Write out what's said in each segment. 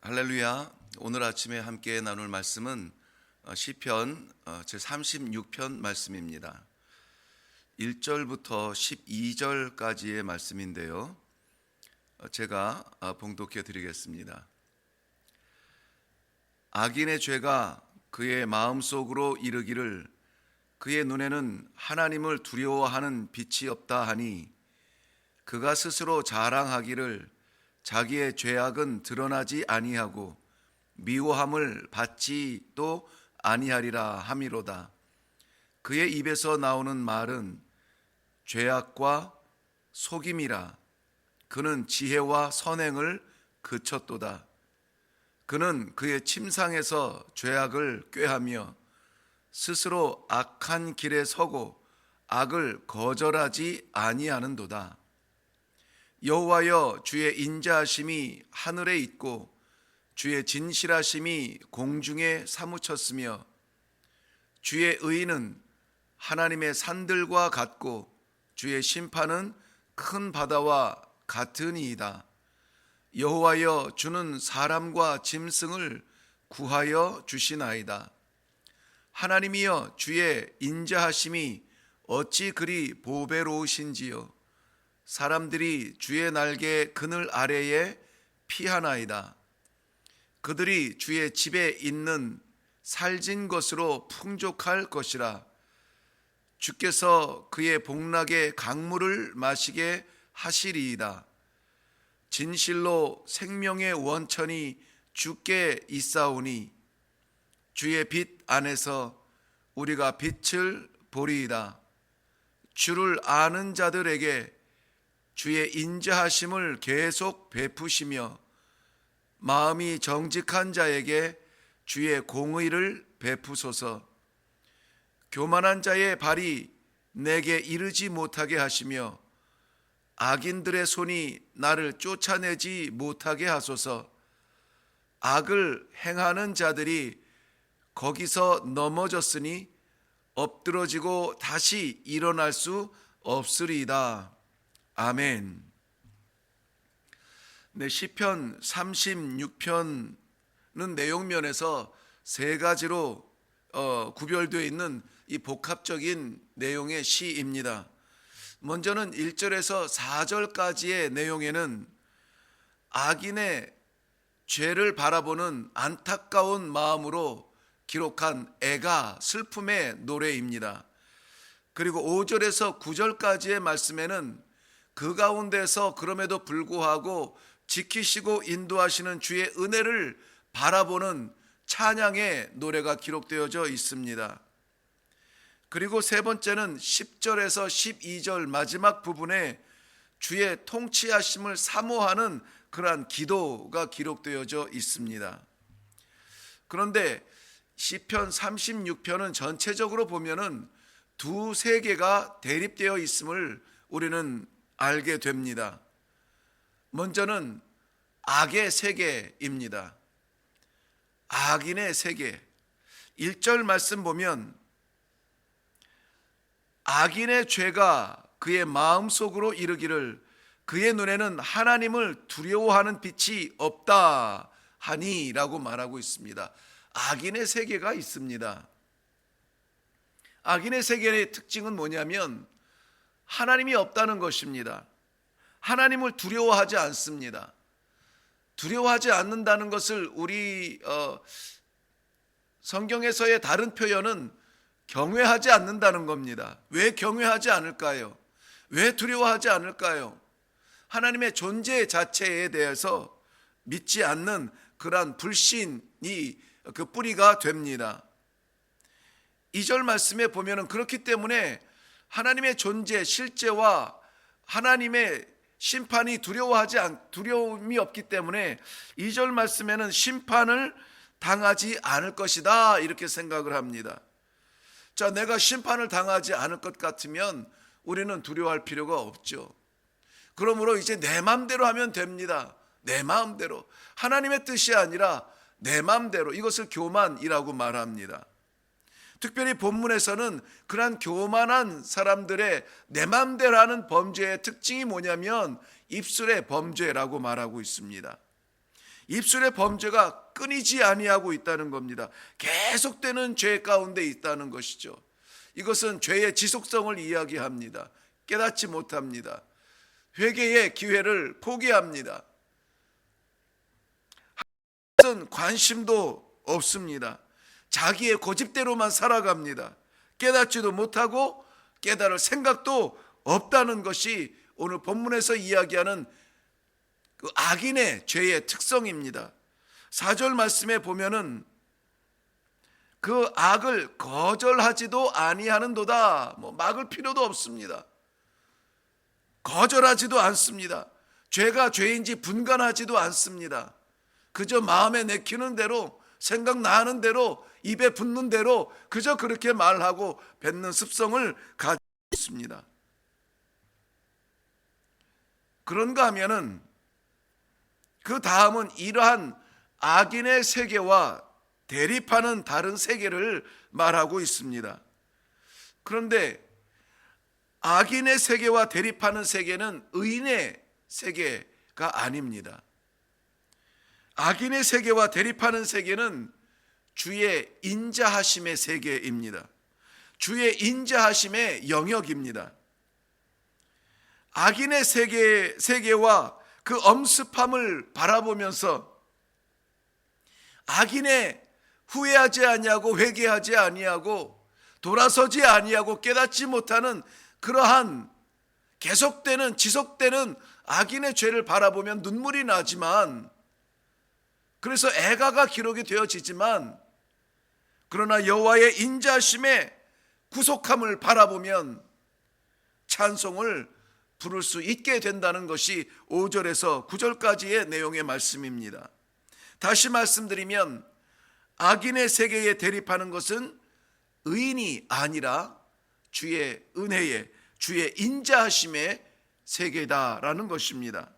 할렐루야. 오늘 아침에 함께 나눌 말씀은 시편 제36편 말씀입니다. 1절부터 12절까지의 말씀인데요. 제가 봉독해 드리겠습니다. 악인의 죄가 그의 마음속으로 이르기를 그의 눈에는 하나님을 두려워하는 빛이 없다 하니 그가 스스로 자랑하기를 자기의 죄악은 드러나지 아니하고 미워함을 받지도 아니하리라 함이로다. 그의 입에서 나오는 말은 죄악과 속임이라. 그는 지혜와 선행을 그쳤도다. 그는 그의 침상에서 죄악을 꾀하며 스스로 악한 길에 서고 악을 거절하지 아니하는도다. 여호와여, 주의 인자하심이 하늘에 있고 주의 진실하심이 공중에 사무쳤으며 주의 의는 하나님의 산들과 같고 주의 심판은 큰 바다와 같으니이다. 여호와여, 주는 사람과 짐승을 구하여 주시나이다. 하나님이여, 주의 인자하심이 어찌 그리 보배로우신지요. 사람들이 주의 날개 그늘 아래에 피하나이다. 그들이 주의 집에 있는 살진 것으로 풍족할 것이라. 주께서 그의 복락의 강물을 마시게 하시리이다. 진실로 생명의 원천이 주께 있사오니 주의 빛 안에서 우리가 빛을 보리이다. 주를 아는 자들에게 주의 인자하심을 계속 베푸시며 마음이 정직한 자에게 주의 공의를 베푸소서. 교만한 자의 발이 내게 이르지 못하게 하시며 악인들의 손이 나를 쫓아내지 못하게 하소서. 악을 행하는 자들이 거기서 넘어졌으니 엎드러지고 다시 일어날 수 없으리이다. 아멘. 네, 시편 36편은 내용면에서 세 가지로 구별되어 있는 이 복합적인 내용의 시입니다. 먼저는 1절에서 4절까지의 내용에는 악인의 죄를 바라보는 안타까운 마음으로 기록한 애가 슬픔의 노래입니다. 그리고 5절에서 9절까지의 말씀에는 그 가운데서 그럼에도 불구하고 지키시고 인도하시는 주의 은혜를 바라보는 찬양의 노래가 기록되어져 있습니다. 그리고 세 번째는 10절에서 12절 마지막 부분에 주의 통치하심을 사모하는 그러한 기도가 기록되어져 있습니다. 그런데 시편 36편은 전체적으로 보면은 두 세계가 대립되어 있음을 우리는 알게 됩니다. 먼저는 악의 세계입니다. 악인의 세계. 1절 말씀 보면 악인의 죄가 그의 마음속으로 이르기를 그의 눈에는 하나님을 두려워하는 빛이 없다 하니 라고 말하고 있습니다. 악인의 세계가 있습니다. 악인의 세계의 특징은 뭐냐면 하나님이 없다는 것입니다. 하나님을 두려워하지 않습니다. 두려워하지 않는다는 것을 우리 성경에서의 다른 표현은 경외하지 않는다는 겁니다. 왜 경외하지 않을까요? 왜 두려워하지 않을까요? 하나님의 존재 자체에 대해서 믿지 않는 그러한 불신이 그 뿌리가 됩니다. 2절 말씀에 보면은 그렇기 때문에 하나님의 존재, 실제와 하나님의 심판이 두려움이 없기 때문에 2절 말씀에는 심판을 당하지 않을 것이다 이렇게 생각을 합니다. 자, 내가 심판을 당하지 않을 것 같으면 우리는 두려워할 필요가 없죠. 그러므로 이제 내 마음대로 하면 됩니다. 내 마음대로. 하나님의 뜻이 아니라 내 마음대로. 이것을 교만이라고 말합니다. 특별히 본문에서는 그러한 교만한 사람들의 내 맘대로 하는 범죄의 특징이 뭐냐면 입술의 범죄라고 말하고 있습니다. 입술의 범죄가 끊이지 아니하고 있다는 겁니다. 계속되는 죄 가운데 있다는 것이죠. 이것은 죄의 지속성을 이야기합니다. 깨닫지 못합니다. 회개의 기회를 포기합니다. 하나님은 관심도 없습니다. 자기의 고집대로만 살아갑니다. 깨닫지도 못하고 깨달을 생각도 없다는 것이 오늘 본문에서 이야기하는 그 악인의 죄의 특성입니다. 4절 말씀에 보면은 그 악을 거절하지도 아니하는도다. 막을 필요도 없습니다. 거절하지도 않습니다. 죄가 죄인지 분간하지도 않습니다. 그저 마음에 내키는 대로, 생각나는 대로, 입에 붙는 대로 그저 그렇게 말하고 뱉는 습성을 가지고 있습니다. 그런가 하면은 그 다음은 이러한 악인의 세계와 대립하는 다른 세계를 말하고 있습니다. 그런데 악인의 세계와 대립하는 세계는 의인의 세계가 아닙니다. 악인의 세계와 대립하는 세계는 주의 인자하심의 세계입니다. 주의 인자하심의 영역입니다. 악인의 세계와 그 엄습함을 바라보면서 악인의 후회하지 아니하고 회개하지 아니하고 돌아서지 아니하고 깨닫지 못하는 그러한 계속되는 지속되는 악인의 죄를 바라보면 눈물이 나지만, 그래서 애가가 기록이 되어지지만, 그러나 여호와의 인자심의 구속함을 바라보면 찬송을 부를 수 있게 된다는 것이 5절에서 9절까지의 내용의 말씀입니다. 다시 말씀드리면 악인의 세계에 대립하는 것은 의인이 아니라 주의 은혜의, 주의 인자하심의 세계다라는 것입니다.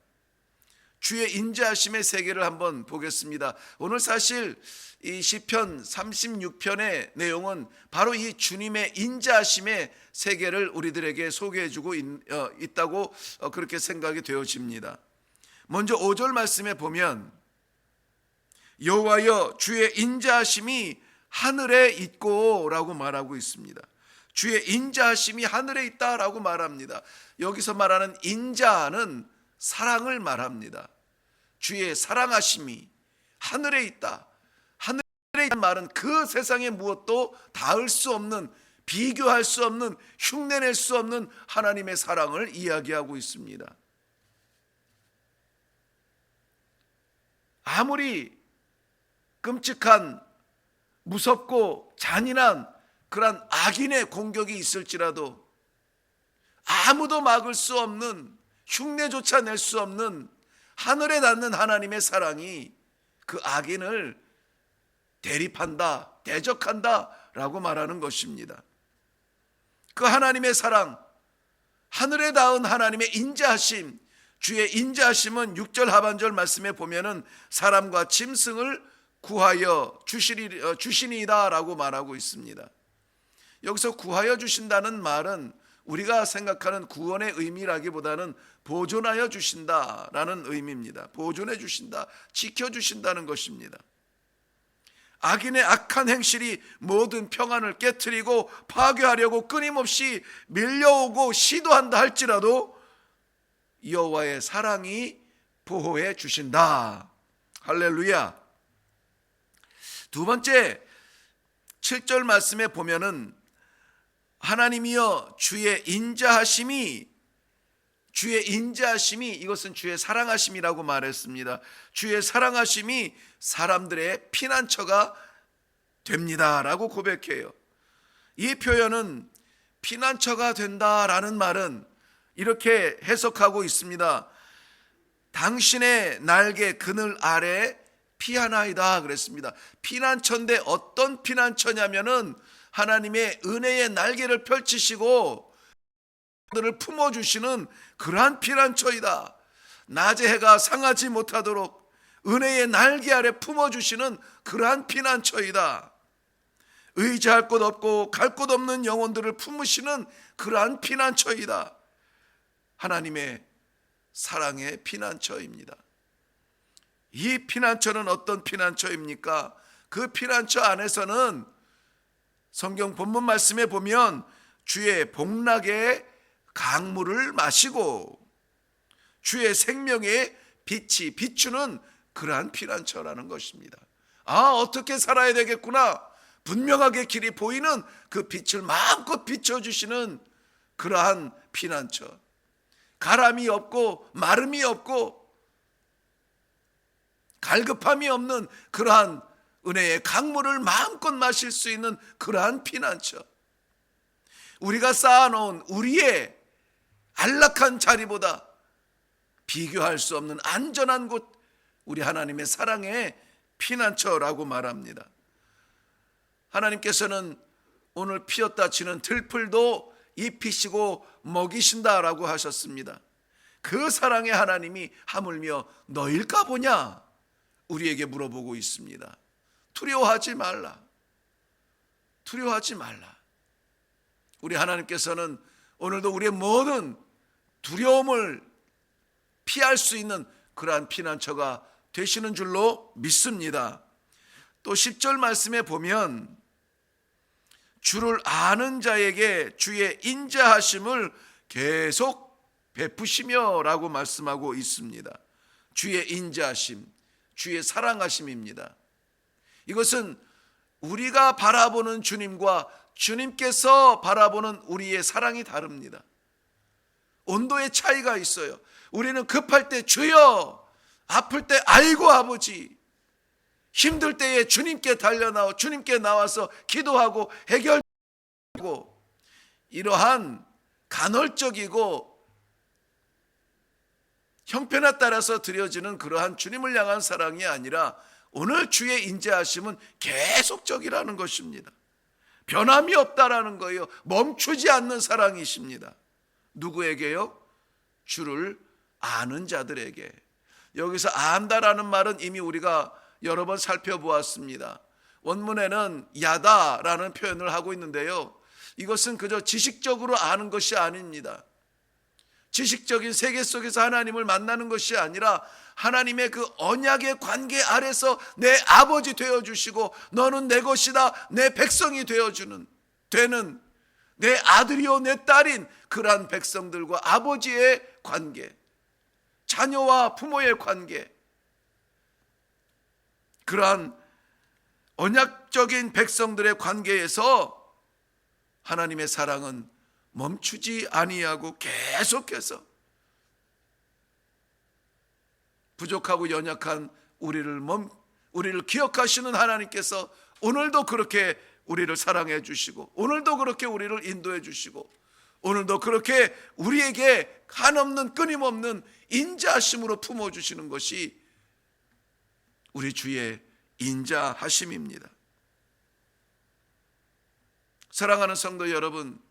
주의 인자하심의 세계를 한번 보겠습니다. 오늘 사실 이 시편 36편의 내용은 바로 이 주님의 인자하심의 세계를 우리들에게 소개해주고 있다고 그렇게 생각이 되어집니다. 먼저 5절 말씀에 보면 여호와여 주의 인자하심이 하늘에 있고 라고 말하고 있습니다. 주의 인자하심이 하늘에 있다라고 말합니다. 여기서 말하는 인자는 사랑을 말합니다. 주의 사랑하심이 하늘에 있다. 하늘에 있다는 말은 그 세상에 무엇도 닿을 수 없는, 비교할 수 없는, 흉내낼 수 없는 하나님의 사랑을 이야기하고 있습니다. 아무리 끔찍한, 무섭고 잔인한 그런 악인의 공격이 있을지라도 아무도 막을 수 없는, 흉내조차 낼 수 없는 하늘에 닿는 하나님의 사랑이 그 악인을 대립한다, 대적한다 라고 말하는 것입니다. 그 하나님의 사랑, 하늘에 닿은 하나님의 인자하심, 주의 인자하심은 6절 하반절 말씀에 보면은 사람과 짐승을 구하여 주시니이다 라고 말하고 있습니다. 여기서 구하여 주신다는 말은 우리가 생각하는 구원의 의미라기보다는 보존하여 주신다라는 의미입니다. 보존해 주신다, 지켜주신다는 것입니다. 악인의 악한 행실이 모든 평안을 깨트리고 파괴하려고 끊임없이 밀려오고 시도한다 할지라도 여호와의 사랑이 보호해 주신다. 할렐루야. 두 번째 7절 말씀에 보면은 하나님이여 주의 인자하심이 이것은 주의 사랑하심이라고 말했습니다. 주의 사랑하심이 사람들의 피난처가 됩니다라고 고백해요. 이 표현은 피난처가 된다라는 말은 이렇게 해석하고 있습니다. 당신의 날개 그늘 아래 피하나이다 그랬습니다. 피난처인데 어떤 피난처냐면은 하나님의 은혜의 날개를 펼치시고 들을 품어주시는 그러한 피난처이다. 낮에 해가 상하지 못하도록 은혜의 날개 아래 품어주시는 그러한 피난처이다. 의지할 곳 없고 갈 곳 없는 영혼들을 품으시는 그러한 피난처이다. 하나님의 사랑의 피난처입니다. 이 피난처는 어떤 피난처입니까? 그 피난처 안에서는 성경 본문 말씀에 보면 주의 복락의 강물을 마시고 주의 생명의 빛이 비추는 그러한 피난처라는 것입니다. 어떻게 살아야 되겠구나, 분명하게 길이 보이는 그 빛을 마음껏 비춰주시는 그러한 피난처. 가람이 없고 마름이 없고 갈급함이 없는 그러한 은혜의 강물을 마음껏 마실 수 있는 그러한 피난처. 우리가 쌓아놓은 우리의 안락한 자리보다 비교할 수 없는 안전한 곳, 우리 하나님의 사랑의 피난처라고 말합니다. 하나님께서는 오늘 피었다 치는 들풀도 입히시고 먹이신다라고 하셨습니다. 그 사랑의 하나님이 하물며 너일까 보냐 우리에게 물어보고 있습니다. 두려워하지 말라. 두려워하지 말라. 우리 하나님께서는 오늘도 우리의 모든 두려움을 피할 수 있는 그러한 피난처가 되시는 줄로 믿습니다. 또 10절 말씀에 보면 주를 아는 자에게 주의 인자하심을 계속 베푸시며 라고 말씀하고 있습니다. 주의 인자하심, 주의 사랑하심입니다. 이것은 우리가 바라보는 주님과 주님께서 바라보는 우리의 사랑이 다릅니다. 온도의 차이가 있어요. 우리는 급할 때 주여, 아플 때 아이고 아버지, 힘들 때에 주님께 달려나와 주님께 나와서 기도하고 해결하고, 이러한 간헐적이고 형편에 따라서 드려지는 그러한 주님을 향한 사랑이 아니라 오늘 주의 인자하심은 계속적이라는 것입니다. 변함이 없다라는 거예요. 멈추지 않는 사랑이십니다. 누구에게요? 주를 아는 자들에게. 여기서 안다라는 말은 이미 우리가 여러 번 살펴보았습니다. 원문에는 야다라는 표현을 하고 있는데요, 이것은 그저 지식적으로 아는 것이 아닙니다. 지식적인 세계 속에서 하나님을 만나는 것이 아니라 하나님의 그 언약의 관계 아래서 내 아버지 되어주시고 너는 내 것이다, 내 백성이 되는 내 아들이요 내 딸인 그러한 백성들과 아버지의 관계, 자녀와 부모의 관계, 그러한 언약적인 백성들의 관계에서 하나님의 사랑은 멈추지 아니하고 계속해서 부족하고 연약한 우리를 기억하시는 하나님께서 오늘도 그렇게 우리를 사랑해 주시고, 오늘도 그렇게 우리를 인도해 주시고, 오늘도 그렇게 우리에게 한없는 끊임없는 인자하심으로 품어주시는 것이 우리 주의 인자하심입니다. 사랑하는 성도 여러분,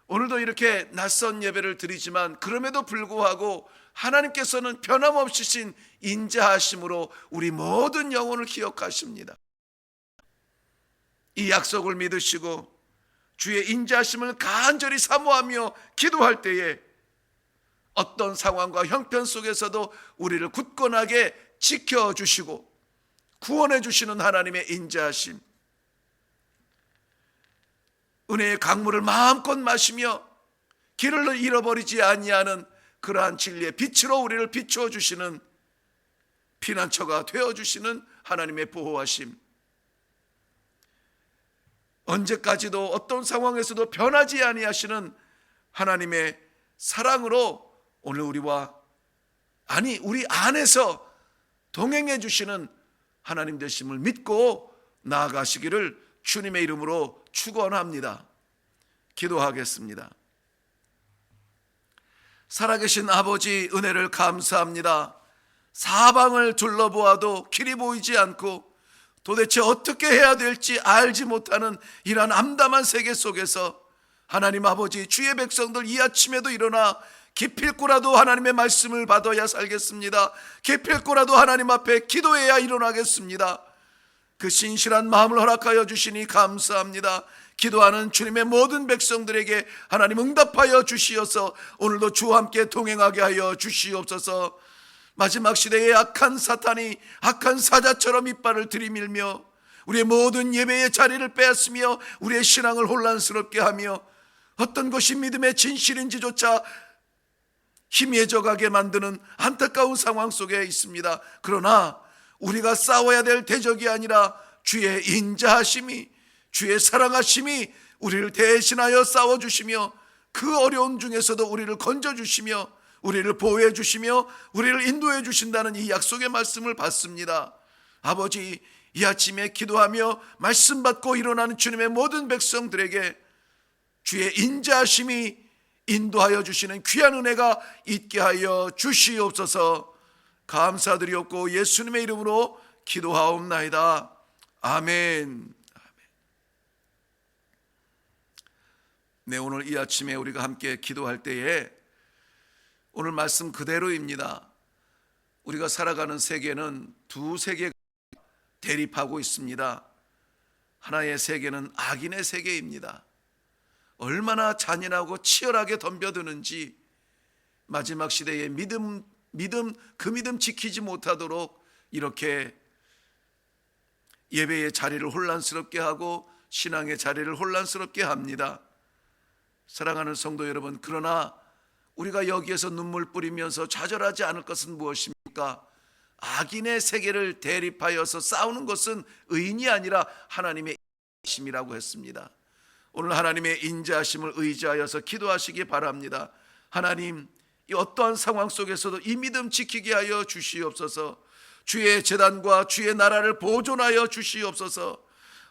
오늘도 이렇게 낯선 예배를 드리지만 그럼에도 불구하고 하나님께서는 변함없으신 인자하심으로 우리 모든 영혼을 기억하십니다. 이 약속을 믿으시고 주의 인자하심을 간절히 사모하며 기도할 때에 어떤 상황과 형편 속에서도 우리를 굳건하게 지켜주시고 구원해 주시는 하나님의 인자하심, 은혜의 강물을 마음껏 마시며 길을 잃어버리지 아니하는 그러한 진리의 빛으로 우리를 비추어 주시는 피난처가 되어 주시는 하나님의 보호하심, 언제까지도 어떤 상황에서도 변하지 아니하시는 하나님의 사랑으로 오늘 우리 안에서 동행해 주시는 하나님 되심을 믿고 나아가시기를 주님의 이름으로 축원합니다. 기도하겠습니다. 살아계신 아버지, 은혜를 감사합니다. 사방을 둘러보아도 길이 보이지 않고 도대체 어떻게 해야 될지 알지 못하는 이러한 암담한 세계 속에서 하나님 아버지, 주의 백성들 이 아침에도 일어나 기필코라도 하나님의 말씀을 받아야 살겠습니다. 기필코라도 하나님 앞에 기도해야 일어나겠습니다. 그 신실한 마음을 허락하여 주시니 감사합니다. 기도하는 주님의 모든 백성들에게 하나님 응답하여 주시어서 오늘도 주와 함께 동행하게 하여 주시옵소서. 마지막 시대에 악한 사탄이 악한 사자처럼 이빨을 들이밀며 우리의 모든 예배의 자리를 빼앗으며 우리의 신앙을 혼란스럽게 하며 어떤 것이 믿음의 진실인지조차 희미해져 가게 만드는 안타까운 상황 속에 있습니다. 그러나 우리가 싸워야 될 대적이 아니라 주의 인자하심이, 주의 사랑하심이 우리를 대신하여 싸워주시며 그 어려움 중에서도 우리를 건져주시며 우리를 보호해 주시며 우리를 인도해 주신다는 이 약속의 말씀을 받습니다. 아버지, 이 아침에 기도하며 말씀 받고 일어나는 주님의 모든 백성들에게 주의 인자하심이 인도하여 주시는 귀한 은혜가 있게 하여 주시옵소서. 감사드리옵고 예수님의 이름으로 기도하옵나이다. 아멘. 네, 오늘 이 아침에 우리가 함께 기도할 때에 오늘 말씀 그대로입니다. 우리가 살아가는 세계는 두 세계가 대립하고 있습니다. 하나의 세계는 악인의 세계입니다. 얼마나 잔인하고 치열하게 덤벼드는지 마지막 시대에 그 믿음 지키지 못하도록 이렇게 예배의 자리를 혼란스럽게 하고 신앙의 자리를 혼란스럽게 합니다. 사랑하는 성도 여러분, 그러나 우리가 여기에서 눈물 뿌리면서 좌절하지 않을 것은 무엇입니까? 악인의 세계를 대립하여서 싸우는 것은 의인이 아니라 하나님의 인자하심이라고 했습니다. 오늘 하나님의 인자하심을 의지하여서 기도하시기 바랍니다. 하나님, 이 어떠한 상황 속에서도 이 믿음 지키게 하여 주시옵소서. 주의 제단과 주의 나라를 보존하여 주시옵소서.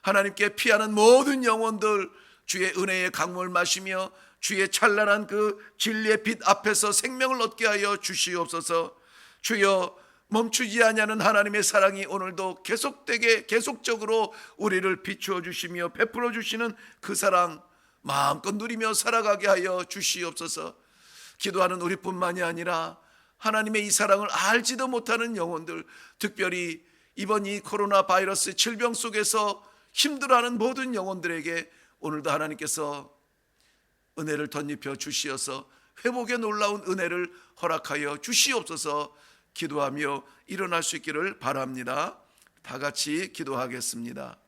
하나님께 피하는 모든 영혼들 주의 은혜의 강물 마시며 주의 찬란한 그 진리의 빛 앞에서 생명을 얻게 하여 주시옵소서. 주여, 멈추지 아니하는 하나님의 사랑이 오늘도 계속적으로 우리를 비추어 주시며 베풀어 주시는 그 사랑 마음껏 누리며 살아가게 하여 주시옵소서. 기도하는 우리뿐만이 아니라 하나님의 이 사랑을 알지도 못하는 영혼들, 특별히 이번 이 코로나 바이러스 질병 속에서 힘들어하는 모든 영혼들에게 오늘도 하나님께서 은혜를 덧입혀 주시어서 회복의 놀라운 은혜를 허락하여 주시옵소서. 기도하며 일어날 수 있기를 바랍니다. 다 같이 기도하겠습니다.